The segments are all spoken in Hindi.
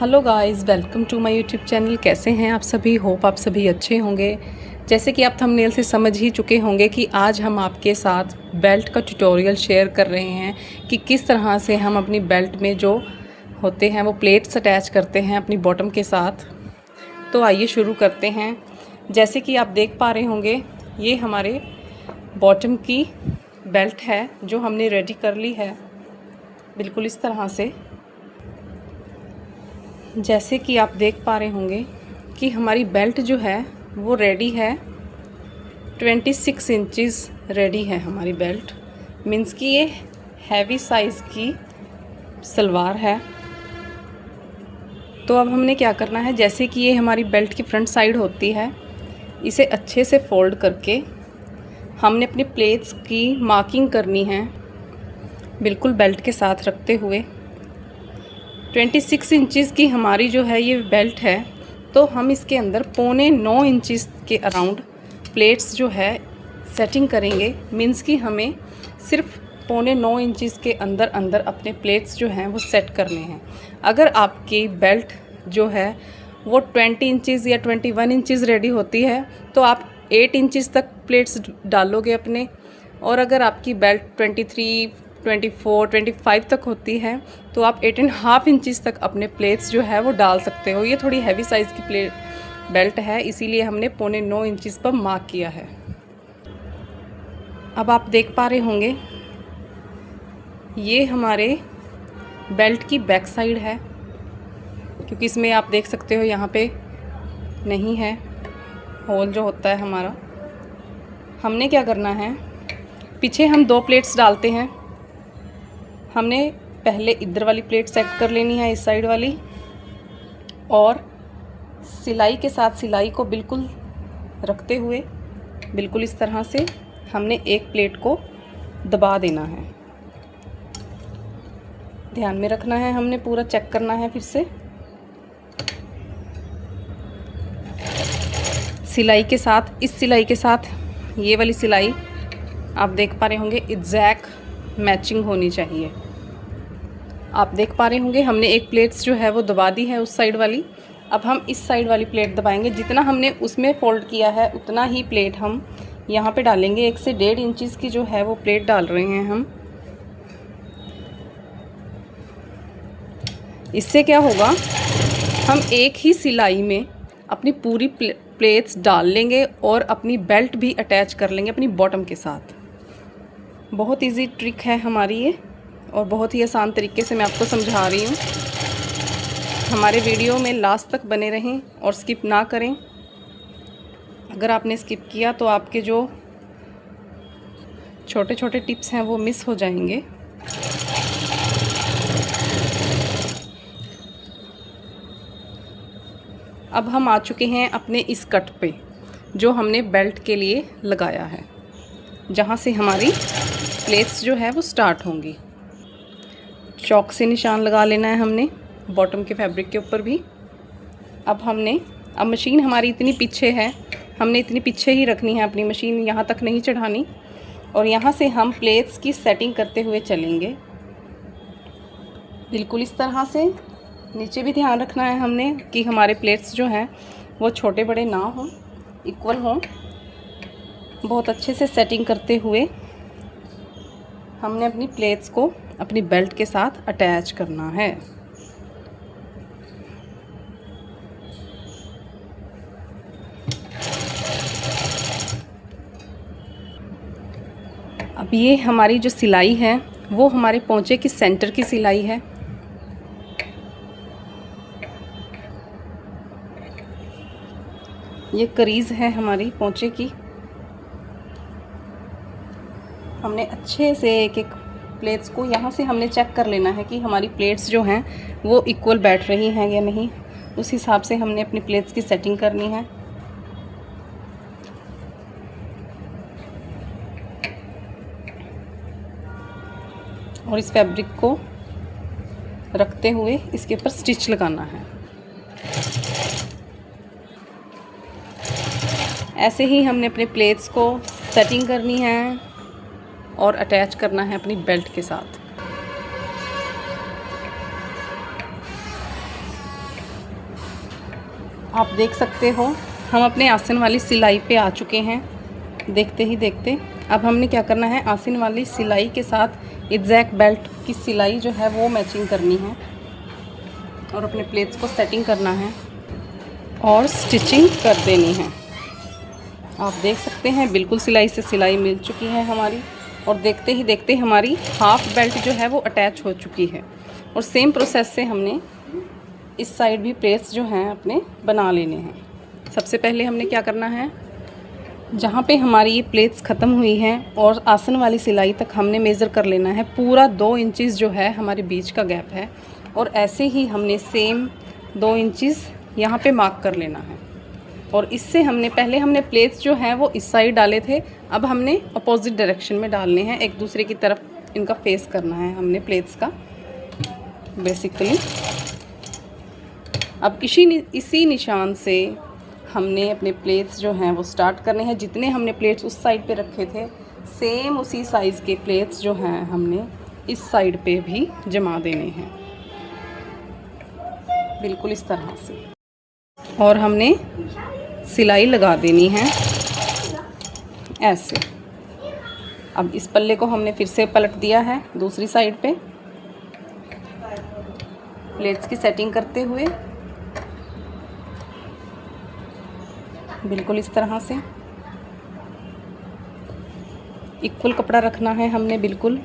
Hello guys, welcome to my YouTube channel. कैसे हैं आप सभी? होप आप सभी अच्छे होंगे। जैसे कि आप थंबनेल से समझ ही चुके होंगे कि आज हम आपके साथ बेल्ट का ट्यूटोरियल शेयर कर रहे हैं कि किस तरह से हम अपनी बेल्ट में जो होते हैं वो प्लेट्स अटैच करते हैं अपनी बॉटम के साथ। तो आइए शुरू करते हैं। जैसे कि आप देख पा रहे होंगे, ये हमारे बॉटम की बेल्ट है जो हमने रेडी कर ली है, बिल्कुल इस तरह से। जैसे कि आप देख पा रहे होंगे कि हमारी बेल्ट जो है वो रेडी है। 26 इंचज़ रेडी है हमारी बेल्ट। मीन्स कि ये हैवी साइज़ की सलवार है। तो अब हमने क्या करना है, जैसे कि ये हमारी बेल्ट की फ्रंट साइड होती है, इसे अच्छे से फोल्ड करके हमने अपनी प्लेट्स की मार्किंग करनी है, बिल्कुल बेल्ट के साथ रखते हुए। 26 इंचज़ की हमारी जो है ये बेल्ट है, तो हम इसके अंदर 8.25 इंचज़ के अराउंड प्लेट्स जो है सेटिंग करेंगे। मीन्स कि हमें सिर्फ 8.25 इंचज़ के अंदर अंदर अपने प्लेट्स जो हैं वो सेट करने हैं। अगर आपकी बेल्ट जो है वो 20 इंचज़ या 21 इंचज़ रेडी होती है तो आप 8 इंचज़ तक प्लेट्स डालोगे अपने, और अगर आपकी बेल्ट 23, 24, 25 तक होती है तो आप 8.5 इंचज़ तक अपने प्लेट्स जो है वो डाल सकते हो। ये थोड़ी हैवी साइज़ की बेल्ट है, इसीलिए हमने 8.25 इंचज़ पर मार्क किया है। अब आप देख पा रहे होंगे ये हमारे बेल्ट की बैक साइड है, क्योंकि इसमें आप देख सकते हो यहाँ पे नहीं है होल जो होता है हमारा। हमने क्या करना है, पीछे हम 2 प्लेट्स डालते हैं। हमने पहले इधर वाली प्लेट सेट कर लेनी है, इस साइड वाली, और सिलाई के साथ सिलाई को बिल्कुल रखते हुए बिल्कुल इस तरह से हमने एक प्लेट को दबा देना है। ध्यान में रखना है, हमने पूरा चेक करना है फिर से। सिलाई के साथ, इस सिलाई के साथ ये वाली सिलाई आप देख पा रहे होंगे एग्जैक्ट मैचिंग होनी चाहिए। आप देख पा रहे होंगे हमने एक प्लेट्स जो है वो दबा दी है उस साइड वाली। अब हम इस साइड वाली प्लेट दबाएंगे। जितना हमने उसमें फ़ोल्ड किया है उतना ही प्लेट हम यहाँ पे डालेंगे। 1 से 1.5 इंचज़ की जो है वो प्लेट डाल रहे हैं हम। इससे क्या होगा, हम एक ही सिलाई में अपनी पूरी प्लेट्स डाल लेंगे और अपनी बेल्ट भी अटैच कर लेंगे अपनी बॉटम के साथ। बहुत इजी ट्रिक है हमारी ये, और बहुत ही आसान तरीके से मैं आपको समझा रही हूँ। हमारे वीडियो में लास्ट तक बने रहें और स्किप ना करें। अगर आपने स्किप किया तो आपके जो छोटे छोटे टिप्स हैं वो मिस हो जाएंगे। अब हम आ चुके हैं अपने इस कट पे जो हमने बेल्ट के लिए लगाया है, जहाँ से हमारी प्लेट्स जो है वो स्टार्ट होंगी। चौक से निशान लगा लेना है हमने बॉटम के फैब्रिक के ऊपर भी। अब मशीन हमारी इतनी पीछे है, हमने इतनी पीछे ही रखनी है अपनी मशीन, यहाँ तक नहीं चढ़ानी। और यहाँ से हम प्लेट्स की सेटिंग करते हुए चलेंगे बिल्कुल इस तरह से। नीचे भी ध्यान रखना है हमने कि हमारे प्लेट्स जो हैं वो छोटे बड़े ना हों, इक्वल हों। बहुत अच्छे से सेटिंग करते हुए हमने अपनी प्लेट्स को अपनी बेल्ट के साथ अटैच करना है। अब ये हमारी जो सिलाई है वो हमारे पोंचे की सेंटर की सिलाई है। ये करीज है हमारी पोंचे की। हमने अच्छे से एक एक प्लेट्स को यहाँ से हमने चेक कर लेना है कि हमारी प्लेट्स जो हैं वो इक्वल बैठ रही हैं या नहीं। उस हिसाब से हमने अपनी प्लेट्स की सेटिंग करनी है। और इस फैब्रिक को रखते हुए इसके ऊपर स्टिच लगाना है। ऐसे ही हमने अपने प्लेट्स को सेटिंग करनी है और अटैच करना है अपनी बेल्ट के साथ। आप देख सकते हो हम अपने आसन वाली सिलाई पे आ चुके हैं। देखते ही देखते अब हमने क्या करना है, आसन वाली सिलाई के साथ एग्जैक्ट बेल्ट की सिलाई जो है वो मैचिंग करनी है और अपने प्लेट्स को सेटिंग करना है और स्टिचिंग कर देनी है। आप देख सकते हैं बिल्कुल सिलाई से सिलाई मिल चुकी है हमारी, और देखते ही देखते हमारी हाफ बेल्ट जो है वो अटैच हो चुकी है। और सेम प्रोसेस से हमने इस साइड भी प्लेट्स जो हैं अपने बना लेने हैं। सबसे पहले हमने क्या करना है, जहाँ पे हमारी ये प्लेट्स ख़त्म हुई हैं और आसन वाली सिलाई तक हमने मेज़र कर लेना है। पूरा 2 इंचज़ जो है हमारे बीच का गैप है, और ऐसे ही हमने सेम 2 इंचज़ यहाँ पे मार्क कर लेना है। और इससे हमने हमने प्लेट्स जो हैं वो इस साइड डाले थे, अब हमने अपोजिट डायरेक्शन में डालने हैं, एक दूसरे की तरफ इनका फेस करना है हमने प्लेट्स का बेसिकली। अब इसी निशान से हमने अपने प्लेट्स जो हैं वो स्टार्ट करने हैं। जितने हमने प्लेट्स उस साइड पे रखे थे, सेम उसी साइज़ के प्लेट्स जो हैं हमने इस साइड पे भी जमा देने हैं, बिल्कुल इस तरह से। और हमने सिलाई लगा देनी है ऐसे। अब इस पल्ले को हमने फिर से पलट दिया है दूसरी साइड पे, प्लेट्स की सेटिंग करते हुए बिल्कुल इस तरह से। इक्वल कपड़ा रखना है हमने बिल्कुल।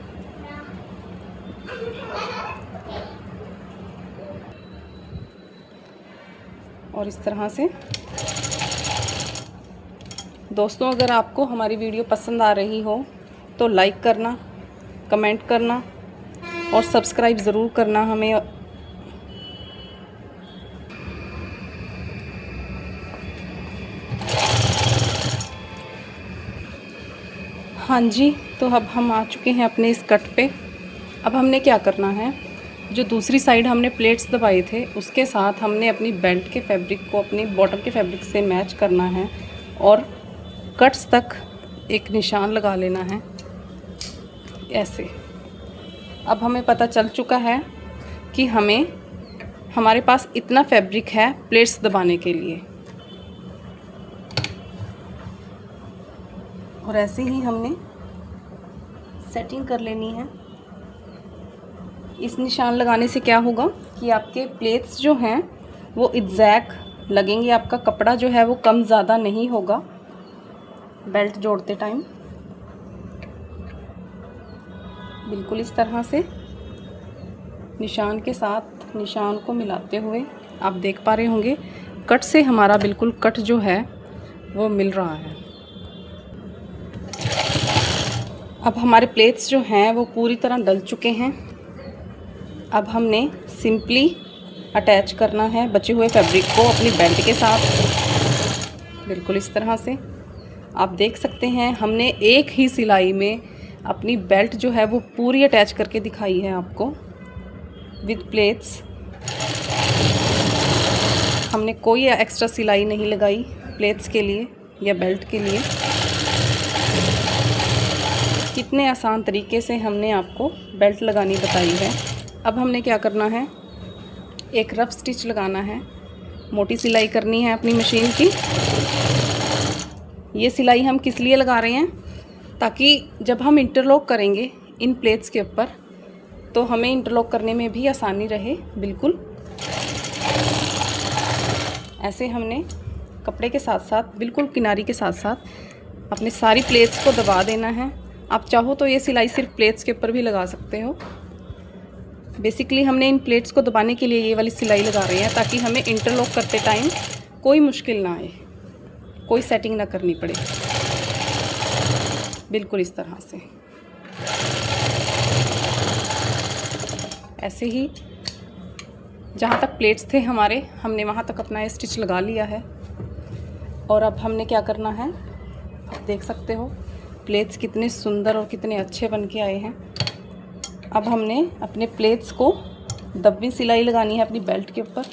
और इस तरह से दोस्तों, अगर आपको हमारी वीडियो पसंद आ रही हो तो लाइक करना, कमेंट करना और सब्सक्राइब ज़रूर करना हमें। हाँ जी, तो अब हम आ चुके हैं अपने इस कट पे। अब हमने क्या करना है, जो दूसरी साइड हमने प्लेट्स दबाए थे उसके साथ हमने अपनी बेल्ट के फैब्रिक को अपनी बॉटम के फैब्रिक से मैच करना है और कट्स तक एक निशान लगा लेना है ऐसे। अब हमें पता चल चुका है कि हमारे पास इतना फैब्रिक है प्लेट्स दबाने के लिए, और ऐसे ही हमने सेटिंग कर लेनी है। इस निशान लगाने से क्या होगा कि आपके प्लेट्स जो हैं वो एग्जैक्ट लगेंगे, आपका कपड़ा जो है वो कम ज़्यादा नहीं होगा बेल्ट जोड़ते टाइम। बिल्कुल इस तरह से निशान के साथ निशान को मिलाते हुए आप देख पा रहे होंगे कट से हमारा बिल्कुल कट जो है वो मिल रहा है। अब हमारे प्लेट्स जो हैं वो पूरी तरह डल चुके हैं। अब हमने सिंपली अटैच करना है बचे हुए फैब्रिक को अपनी बेल्ट के साथ, बिल्कुल इस तरह से। आप देख सकते हैं हमने एक ही सिलाई में अपनी बेल्ट जो है वो पूरी अटैच करके दिखाई है आपको विद प्लेट्स। हमने कोई एक्स्ट्रा सिलाई नहीं लगाई प्लेट्स के लिए या बेल्ट के लिए। कितने आसान तरीके से हमने आपको बेल्ट लगानी बताई है। अब हमने क्या करना है, एक रफ स्टिच लगाना है, मोटी सिलाई करनी है अपनी मशीन की। ये सिलाई हम किस लिए लगा रहे हैं, ताकि जब हम इंटरलॉक करेंगे इन प्लेट्स के ऊपर तो हमें इंटरलॉक करने में भी आसानी रहे। बिल्कुल ऐसे हमने कपड़े के साथ साथ बिल्कुल किनारी के साथ साथ अपने सारी प्लेट्स को दबा देना है। आप चाहो तो ये सिलाई सिर्फ प्लेट्स के ऊपर भी लगा सकते हो। बेसिकली हमने इन प्लेट्स को दबाने के लिए ये वाली सिलाई लगा रहे हैं ताकि हमें इंटरलॉक करते टाइम कोई मुश्किल ना आए, कोई सेटिंग ना करनी पड़े। बिल्कुल इस तरह से ऐसे ही जहाँ तक प्लेट्स थे हमारे, हमने वहाँ तक अपना ये स्टिच लगा लिया है। और अब हमने क्या करना है, आप देख सकते हो प्लेट्स कितने सुंदर और कितने अच्छे बन के आए हैं। अब हमने अपने प्लेट्स को दब्बी सिलाई लगानी है अपनी बेल्ट के ऊपर।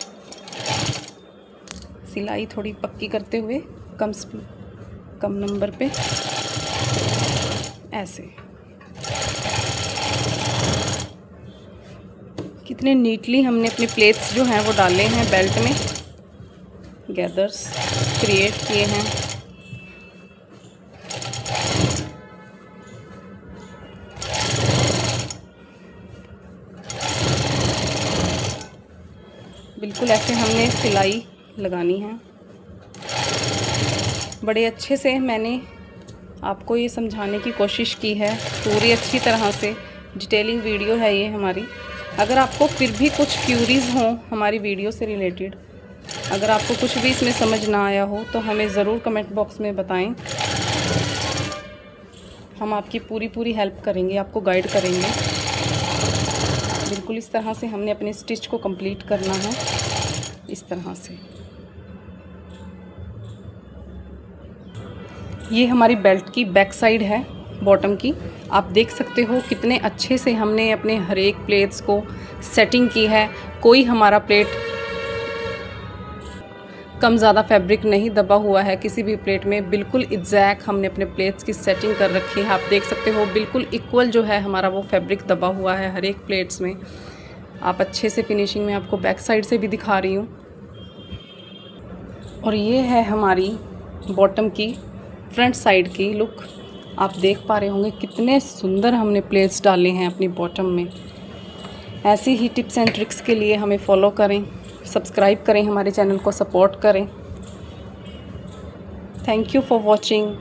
सिलाई थोड़ी पक्की करते हुए कम नंबर पे ऐसे। कितने नीटली हमने अपने प्लेट्स जो हैं वो डाले हैं बेल्ट में। गैदर्स क्रिएट किए हैं। बिल्कुल ऐसे हमने सिलाई लगानी है। बड़े अच्छे से मैंने आपको ये समझाने की कोशिश की है, पूरी अच्छी तरह से डिटेलिंग वीडियो है ये हमारी। अगर आपको फिर भी कुछ क्यूरीज़ हों हमारी वीडियो से रिलेटेड, अगर आपको कुछ भी इसमें समझ ना आया हो तो हमें ज़रूर कमेंट बॉक्स में बताएं। हम आपकी पूरी हेल्प करेंगे, आपको गाइड करेंगे। बिल्कुल इस तरह से हमने अपने स्टिच को कंप्लीट करना है, इस तरह से। ये हमारी बेल्ट की बैक साइड है बॉटम की। आप देख सकते हो कितने अच्छे से हमने अपने हर एक प्लेट्स को सेटिंग की है। कोई हमारा प्लेट कम ज़्यादा फैब्रिक नहीं दबा हुआ है किसी भी प्लेट में। बिल्कुल एग्जैक्ट हमने अपने प्लेट्स की सेटिंग कर रखी है। आप देख सकते हो बिल्कुल इक्वल जो है हमारा वो फैब्रिक दबा हुआ है हर एक प्लेट्स में। आप अच्छे से फिनिशिंग में आपको बैक साइड से भी दिखा रही हूँ। और ये है हमारी बॉटम की फ्रंट साइड की लुक। आप देख पा रहे होंगे कितने सुंदर हमने प्लेट्स डाले हैं अपनी बॉटम में। ऐसी ही टिप्स एंड ट्रिक्स के लिए हमें फॉलो करें, सब्सक्राइब करें, हमारे चैनल को सपोर्ट करें। Thank you for watching.